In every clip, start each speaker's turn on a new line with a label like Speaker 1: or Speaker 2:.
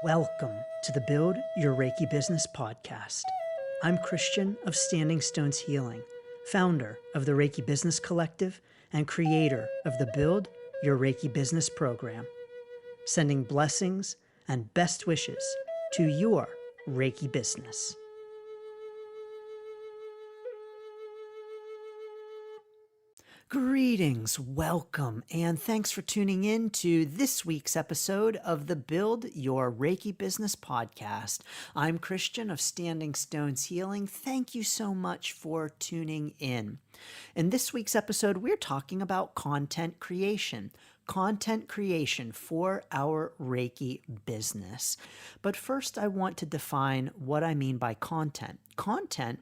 Speaker 1: Welcome to the Build Your Reiki Business podcast. I'm Christian of Standing Stones Healing, founder of the Reiki Business Collective and creator of the Build Your Reiki Business program, sending blessings and best wishes to your Reiki business. Greetings, welcome, and thanks for tuning in to this week's episode of the Build Your Reiki Business podcast. I'm Christian of Standing Stones Healing. Thank you so much for tuning in. In this week's episode, we're talking about content creation. Content creation for our Reiki business. But first, I want to define what I mean by content. Content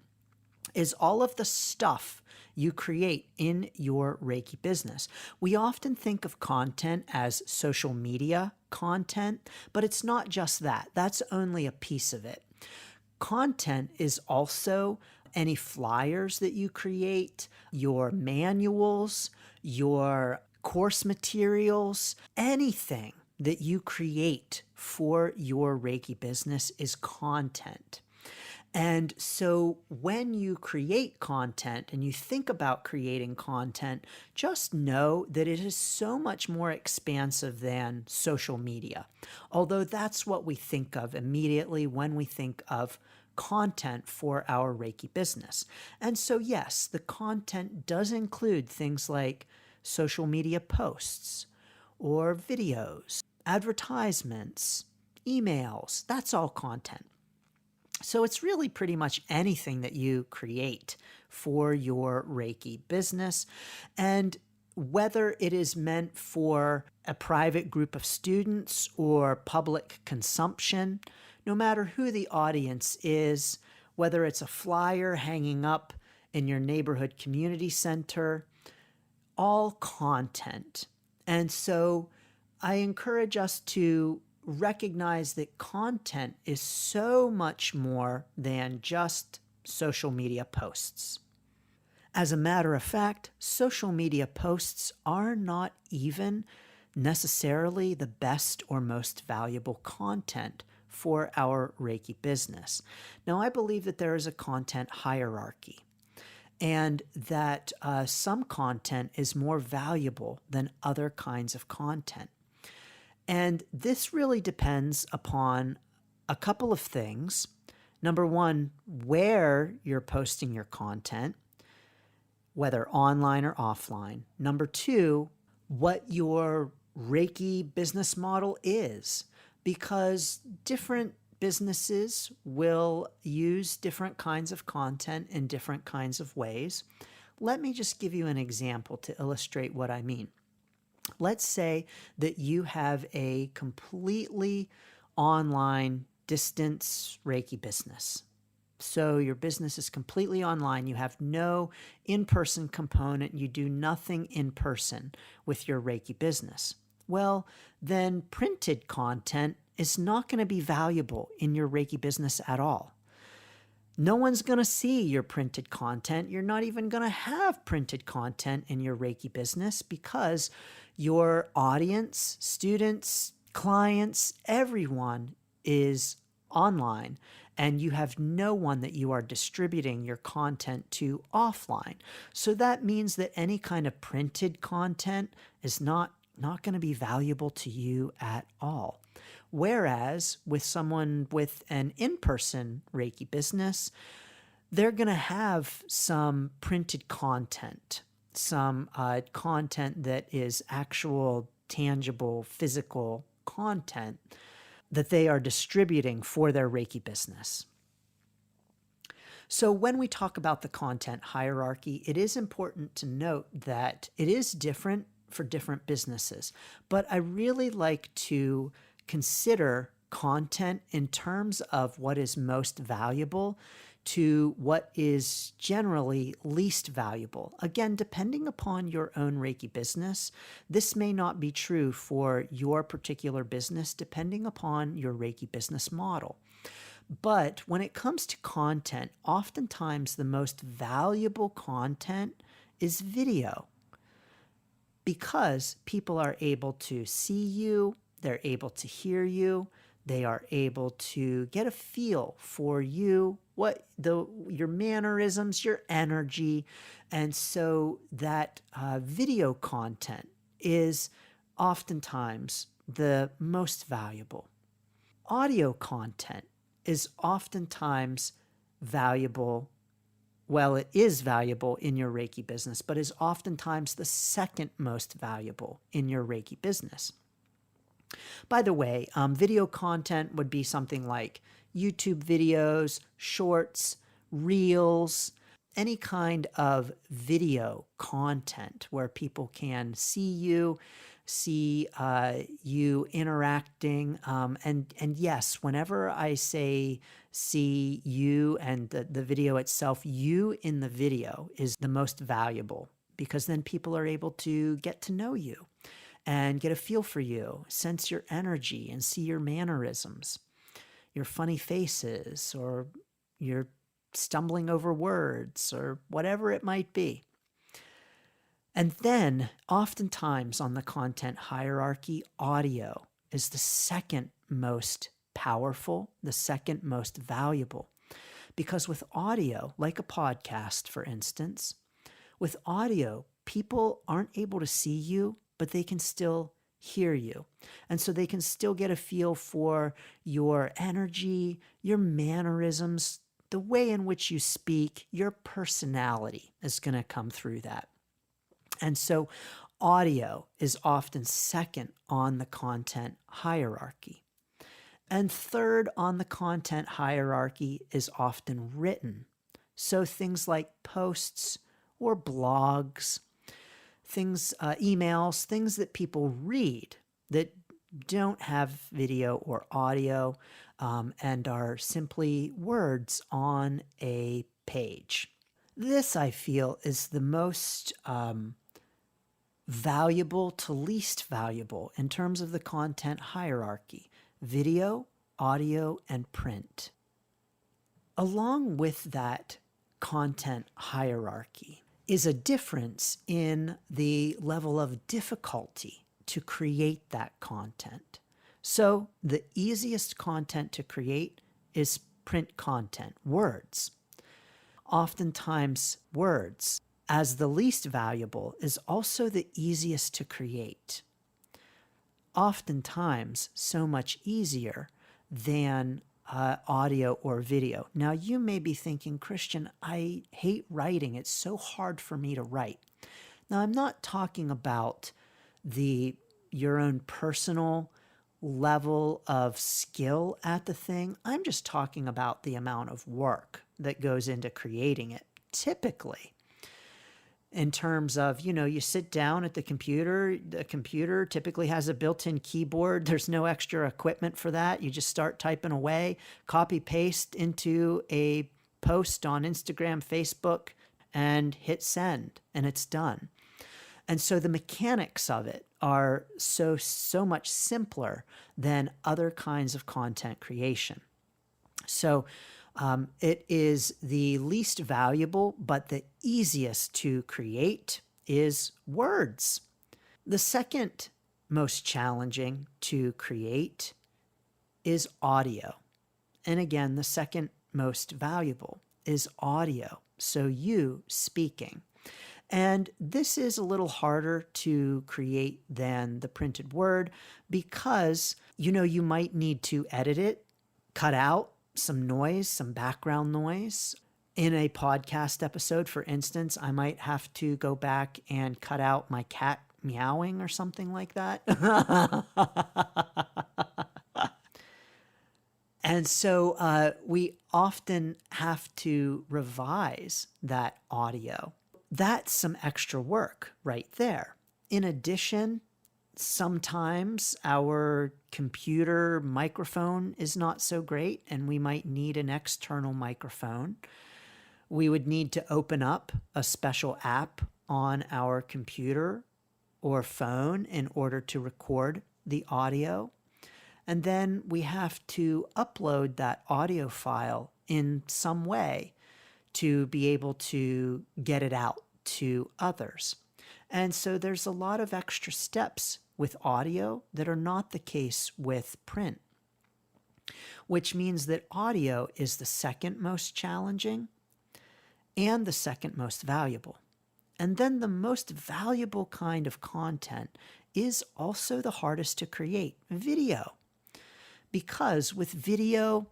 Speaker 1: is all of the stuff you create in your Reiki business. We often think of content as social media content, but it's not just that. That's only a piece of it. Content is also any flyers that you create, your manuals, your course materials, anything that you create for your Reiki business is content. And so when you create content and you think about creating content, just know that it is so much more expansive than social media. Although that's what we think of immediately when we think of content for our Reiki business. And so yes, the content does include things like social media posts or videos, advertisements, emails. That's all content. So it's really pretty much anything that you create for your Reiki business. And whether it is meant for a private group of students or public consumption, no matter who the audience is, whether it's a flyer hanging up in your neighborhood community center, all content. And so I encourage us to recognize that content is so much more than just social media posts. As a matter of fact, social media posts are not even necessarily the best or most valuable content for our Reiki business. Now, I believe that there is a content hierarchy and that some content is more valuable than other kinds of content. And this really depends upon a couple of things. Number one, where you're posting your content, whether online or offline. Number two, what your Reiki business model is, because different businesses will use different kinds of content in different kinds of ways. Let me just give you an example to illustrate what I mean. Let's say that you have a completely online distance Reiki business. So your business is completely online. You have no in-person component. You do nothing in person with your Reiki business. Well, then printed content is not going to be valuable in your Reiki business at all. No one's going to see your printed content. You're not even going to have printed content in your Reiki business because your audience, students, clients, everyone is online, and you have no one that you are distributing your content to offline. So that means that any kind of printed content is not going to be valuable to you at all. Whereas with someone with an in-person Reiki business, they're going to have some printed content, some content that is actual, tangible, physical content that they are distributing for their Reiki business. So when we talk about the content hierarchy, it is important to note that it is different for different businesses. But I really like to consider content in terms of what is most valuable to what is generally least valuable. Again, depending upon your own Reiki business, this may not be true for your particular business, depending upon your Reiki business model. But when it comes to content, oftentimes the most valuable content is video, because people are able to see you, they're able to hear you, They are able to get a feel for you, your mannerisms, your energy. And so that video content is oftentimes the most valuable. Audio content is oftentimes valuable. Well, it is valuable in your Reiki business, but is oftentimes the second most valuable in your Reiki business. By the way, video content would be something like YouTube videos, shorts, reels, any kind of video content where people can see you, see you interacting. And yes, whenever I say see you and the video itself, you in the video is the most valuable, because then people are able to get to know you and get a feel for you, sense your energy, and see your mannerisms, your funny faces, or your stumbling over words, or whatever it might be. And then, oftentimes on the content hierarchy, audio is the second most powerful, the second most valuable. Because with audio, like a podcast, for instance, with audio, people aren't able to see you, but they can still hear you. And so they can still get a feel for your energy, your mannerisms, the way in which you speak, your personality is going to come through that. And so audio is often second on the content hierarchy. And third on the content hierarchy is often written. So things like posts or blogs, things, emails, things that people read that don't have video or audio, and are simply words on a page. This, I feel, is the most valuable to least valuable in terms of the content hierarchy: video, audio, and print. Along with that content hierarchy is a difference in the level of difficulty to create that content. So the easiest content to create is print content, words. Oftentimes, words, as the least valuable, is also the easiest to create. Oftentimes, so much easier than audio or video. Now, you may be thinking, Christian, I hate writing. It's so hard for me to write. Now, I'm not talking about your own personal level of skill at the thing. I'm just talking about the amount of work that goes into creating it. Typically, in terms of, you sit down at the computer typically has a built-in keyboard. There's no extra equipment for that. You just start typing away, copy paste into a post on Instagram, Facebook, and hit send, and it's done. And so the mechanics of it are so much simpler than other kinds of content creation. So it is the least valuable, but the easiest to create is words. The second most challenging to create is audio. And again, the second most valuable is audio. So you speaking. And this is a little harder to create than the printed word because, you might need to edit it, cut out some noise, some background noise. In a podcast episode, for instance, I might have to go back and cut out my cat meowing or something like that. And so we often have to revise that audio. That's some extra work right there. In addition, sometimes our computer microphone is not so great, and we might need an external microphone. We would need to open up a special app on our computer or phone in order to record the audio. And then we have to upload that audio file in some way to be able to get it out to others. And so there's a lot of extra steps with audio that are not the case with print. which means that audio is the second most challenging and the second most valuable. And then the most valuable kind of content is also the hardest to create, video. Because with video,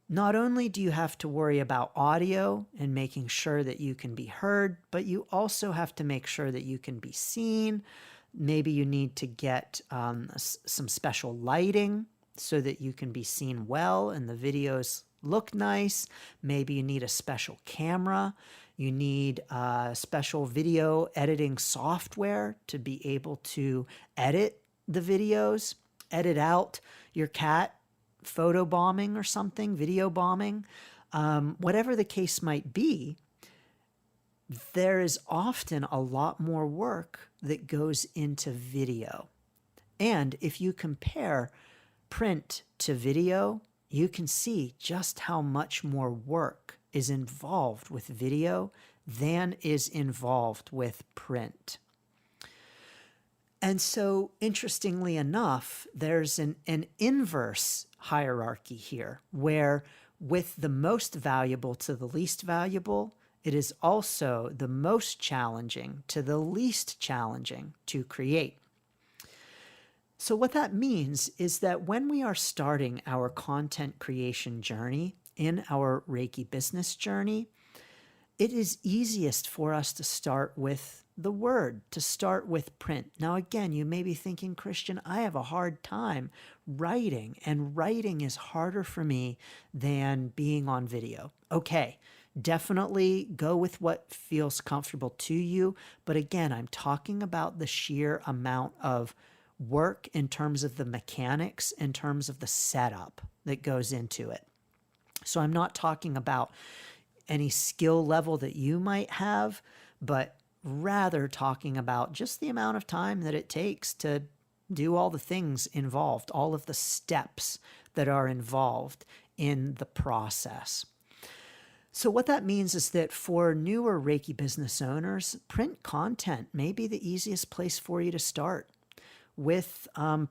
Speaker 1: not only do you have to worry about audio and making sure that you can be heard, but you also have to make sure that you can be seen. Maybe you need to get some special lighting so that you can be seen well and the videos look nice. Maybe you need a special camera. You need special video editing software to be able to edit the videos, edit out your cat photo bombing or something, video bombing, whatever the case might be. There is often a lot more work that goes into video. And if you compare print to video, you can see just how much more work is involved with video than is involved with print. And so, interestingly enough, there's an inverse hierarchy here, where with the most valuable to the least valuable, it is also the most challenging to the least challenging to create. So what that means is that when we are starting our content creation journey in our Reiki business journey, it is easiest for us to start with the word, to start with print. Now, again, you may be thinking, Christian, I have a hard time writing, and writing is harder for me than being on video. Okay, definitely go with what feels comfortable to you. But again, I'm talking about the sheer amount of work in terms of the mechanics, in terms of the setup that goes into it. So I'm not talking about any skill level that you might have, but rather talking about just the amount of time that it takes to do all the things involved, all of the steps that are involved in the process. So what that means is that for newer Reiki business owners, print content may be the easiest place for you to start with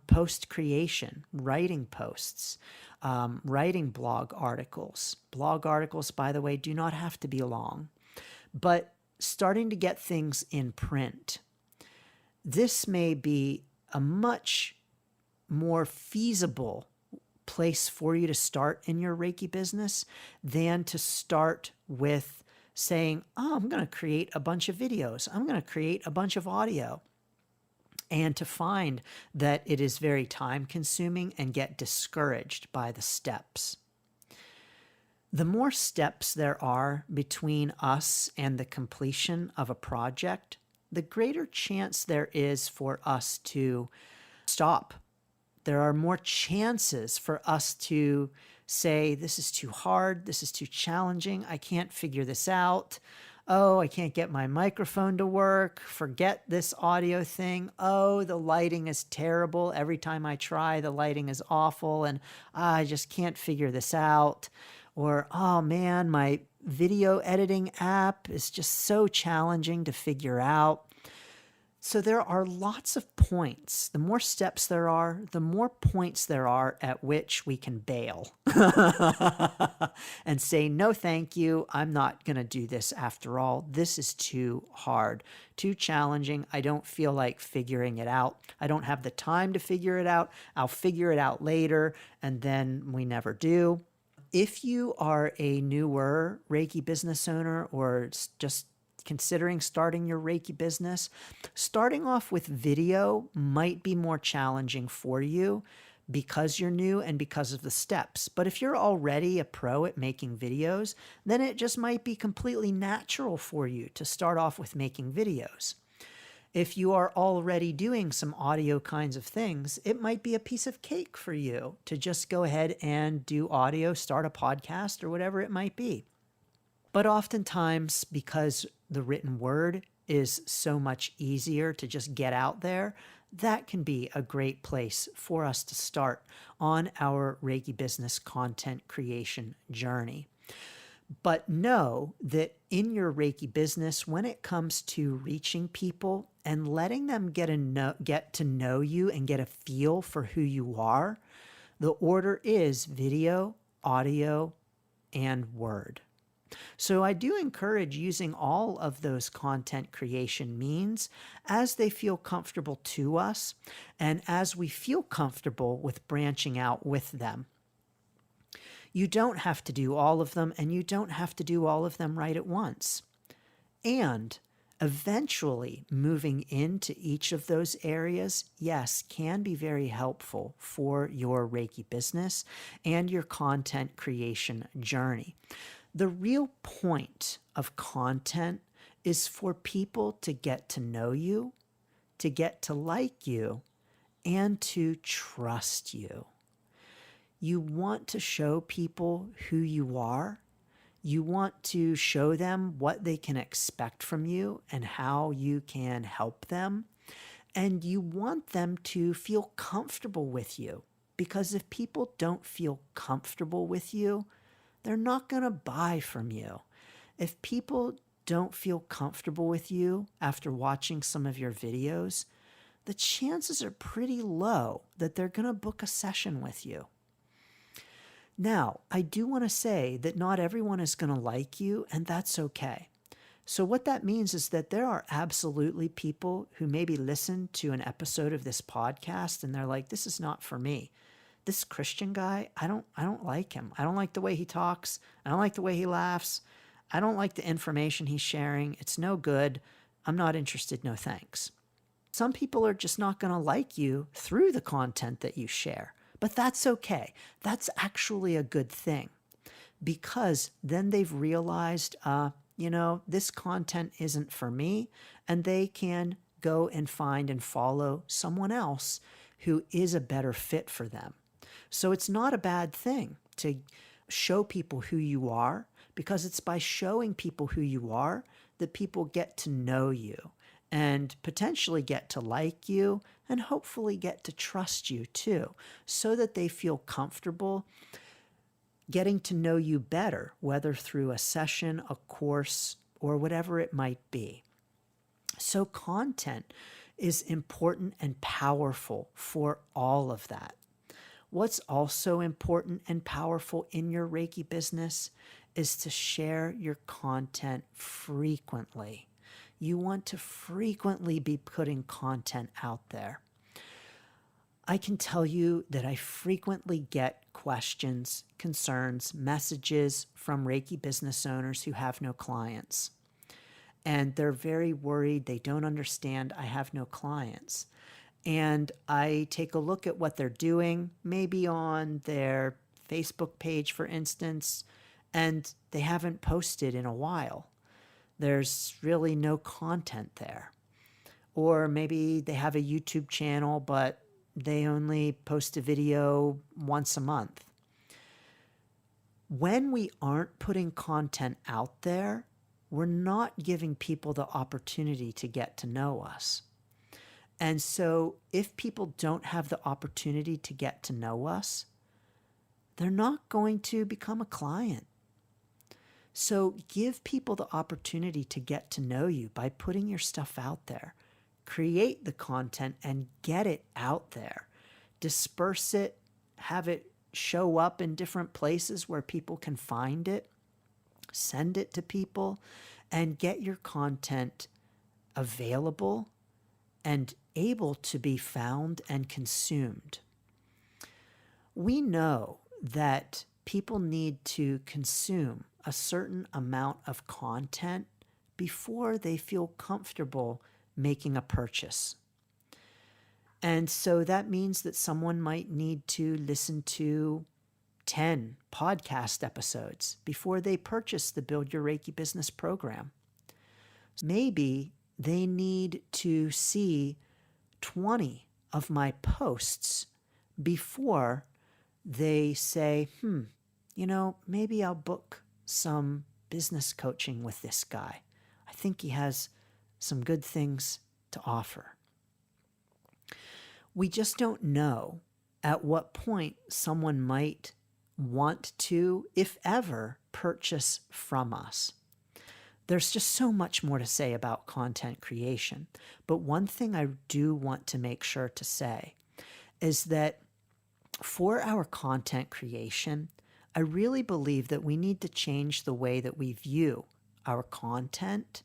Speaker 1: post creation, writing posts, writing blog articles. Blog articles, by the way, do not have to be long, but starting to get things in print. This may be a much more feasible place for you to start in your Reiki business than to start with saying, oh, I'm going to create a bunch of videos. I'm going to create a bunch of audio. And to find that it is very time consuming and get discouraged by the steps. The more steps there are between us and the completion of a project, the greater chance there is for us to stop. There are more chances for us to say, this is too hard, this is too challenging, I can't figure this out. Oh, I can't get my microphone to work. Forget this audio thing. Oh, the lighting is terrible. Every time I try, the lighting is awful and I just can't figure this out. Or, oh man, my video editing app is just so challenging to figure out. So there are lots of points. The more steps there are, the more points there are at which we can bail and say, no, thank you. I'm not going to do this after all. This is too hard, too challenging. I don't feel like figuring it out. I don't have the time to figure it out. I'll figure it out later, and then we never do. If you are a newer Reiki business owner or just considering starting your Reiki business, starting off with video might be more challenging for you because you're new and because of the steps. But if you're already a pro at making videos, then it just might be completely natural for you to start off with making videos. If you are already doing some audio kinds of things, it might be a piece of cake for you to just go ahead and do audio, start a podcast, or whatever it might be. But oftentimes, because the written word is so much easier to just get out there, that can be a great place for us to start on our Reiki business content creation journey. But know that in your Reiki business, when it comes to reaching people and letting them get to know you and get a feel for who you are, The order is video, audio, and word. So I do encourage using all of those content creation means as they feel comfortable to us and as we feel comfortable with branching out with them. You don't have to do all of them, and you don't have to do all of them right at once. And eventually moving into each of those areas, yes, can be very helpful for your Reiki business and your content creation journey. The real point of content is for people to get to know you, to get to like you, and to trust you. You want to show people who you are. You want to show them what they can expect from you and how you can help them. And you want them to feel comfortable with you. Because if people don't feel comfortable with you, they're not going to buy from you. If people don't feel comfortable with you after watching some of your videos, the chances are pretty low that they're going to book a session with you. Now, I do want to say that not everyone is going to like you, and that's okay. So what that means is that there are absolutely people who maybe listen to an episode of this podcast and they're like, this is not for me. This Christian guy, I don't like him. I don't like the way he talks. I don't like the way he laughs. I don't like the information he's sharing. It's no good. I'm not interested. No thanks. Some people are just not going to like you through the content that you share. But that's okay. That's actually a good thing because then they've realized, this content isn't for me, and they can go and find and follow someone else who is a better fit for them. So it's not a bad thing to show people who you are, because it's by showing people who you are that people get to know you and potentially get to like you and hopefully get to trust you too, so that they feel comfortable getting to know you better, whether through a session, a course, or whatever it might be. So content is important and powerful for all of that. What's also important and powerful in your Reiki business is to share your content frequently. You want to frequently be putting content out there. I can tell you that I frequently get questions, concerns, messages from Reiki business owners who have no clients. And they're very worried. They don't understand I have no clients. And I take a look at what they're doing, maybe on their Facebook page, for instance, and they haven't posted in a while. There's really no content there. Or maybe they have a YouTube channel, but they only post a video once a month. When we aren't putting content out there, we're not giving people the opportunity to get to know us. And so if people don't have the opportunity to get to know us, they're not going to become a client. So give people the opportunity to get to know you by putting your stuff out there. Create the content and get it out there. Disperse it, have it show up in different places where people can find it. Send it to people and get your content available and able to be found and consumed. We know that people need to consume a certain amount of content before they feel comfortable making a purchase. And so that means that someone might need to listen to 10 podcast episodes before they purchase the Build Your Reiki Business program. Maybe they need to see 20 of my posts before they say, maybe I'll book some business coaching with this guy. I think he has some good things to offer. We just don't know at what point someone might want to, if ever, purchase from us. There's just so much more to say about content creation. But one thing I do want to make sure to say is that for our content creation, I really believe that we need to change the way that we view our content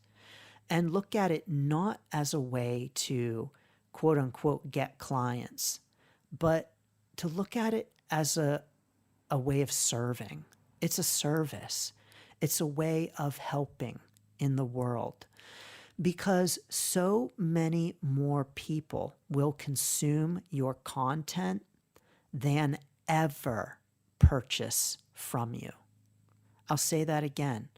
Speaker 1: and look at it not as a way to quote unquote get clients, but to look at it as a way of serving. It's a service. It's a way of helping in the world, because so many more people will consume your content than ever purchase from you. I'll say that again.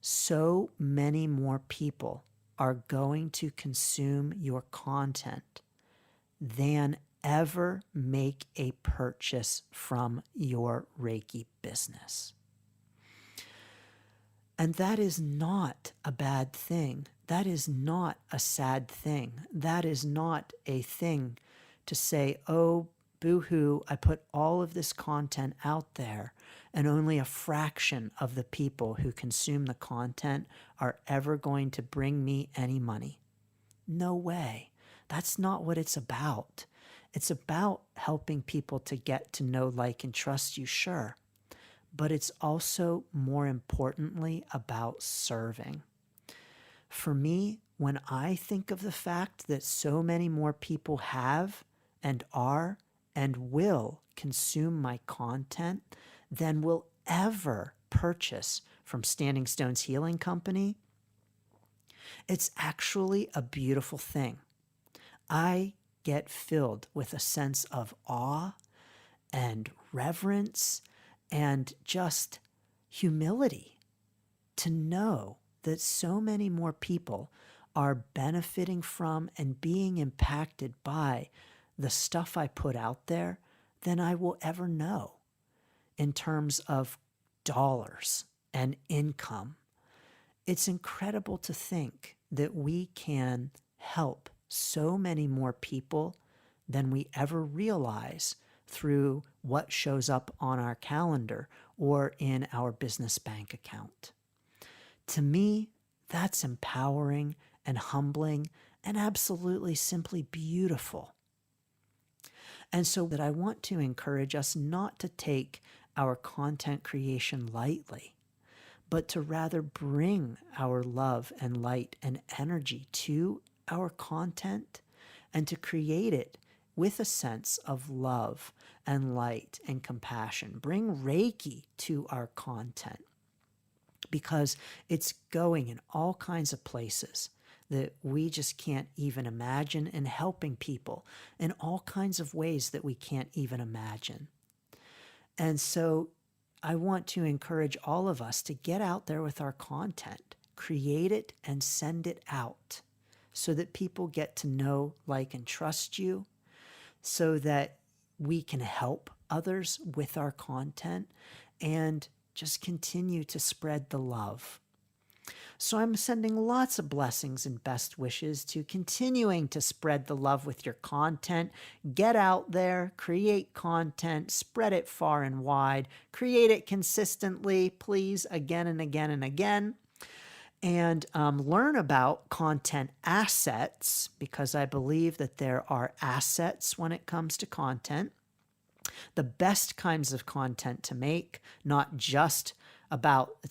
Speaker 1: So many more people are going to consume your content than ever make a purchase from your Reiki business. And that is not a bad thing. That is not a sad thing. That is not a thing to say, oh, boo-hoo, I put all of this content out there and only a fraction of the people who consume the content are ever going to bring me any money. No way. That's not what it's about. It's about helping people to get to know, like, and trust you, sure. But it's also, more importantly, about serving. For me, when I think of the fact that so many more people have and are and will consume my content than will ever purchase from Standing Stones Healing Company, it's actually a beautiful thing. I get filled with a sense of awe and reverence and just humility to know that so many more people are benefiting from and being impacted by the stuff I put out there than I will ever know in terms of dollars and income. It's incredible to think that we can help so many more people than we ever realize through what shows up on our calendar or in our business bank account. To me, that's empowering and humbling and absolutely simply beautiful. And so that I want to encourage us not to take our content creation lightly, but to rather bring our love and light and energy to our content and to create it with a sense of love and light and compassion. Bring Reiki to our content because it's going in all kinds of places that we just can't even imagine and helping people in all kinds of ways that we can't even imagine. And so I want to encourage all of us to get out there with our content, create it and send it out so that people get to know, like, and trust you, so that we can help others with our content and just continue to spread the love. So I'm sending lots of blessings and best wishes to continuing to spread the love with your content. Get out there, create content, spread it far and wide, create it consistently, please, again and again and again. And learn about content assets, because I believe that there are assets when it comes to content. The best kinds of content to make, it's not just about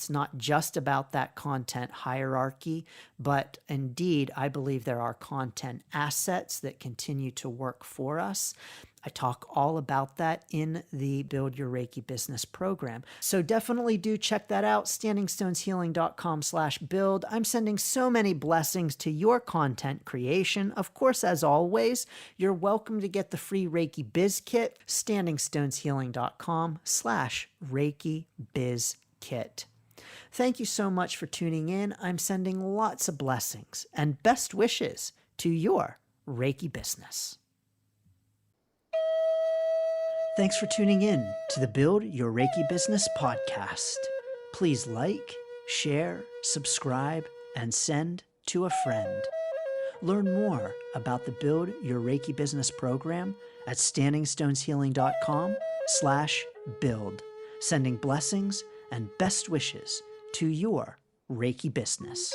Speaker 1: that content hierarchy, but indeed, I believe there are content assets that continue to work for us. I talk all about that in the Build Your Reiki Business program. So definitely do check that out, standingstoneshealing.com/build. I'm sending so many blessings to your content creation. Of course, as always, you're welcome to get the free Reiki Biz Kit, standingstoneshealing.com/Reiki Biz Kit. Thank you so much for tuning in. I'm sending lots of blessings and best wishes to your Reiki business. Thanks for tuning in to the Build Your Reiki Business podcast. Please like, share, subscribe, and send to a friend. Learn more about the Build Your Reiki Business program at standingstoneshealing.com/build. Sending blessings and best wishes to your Reiki business.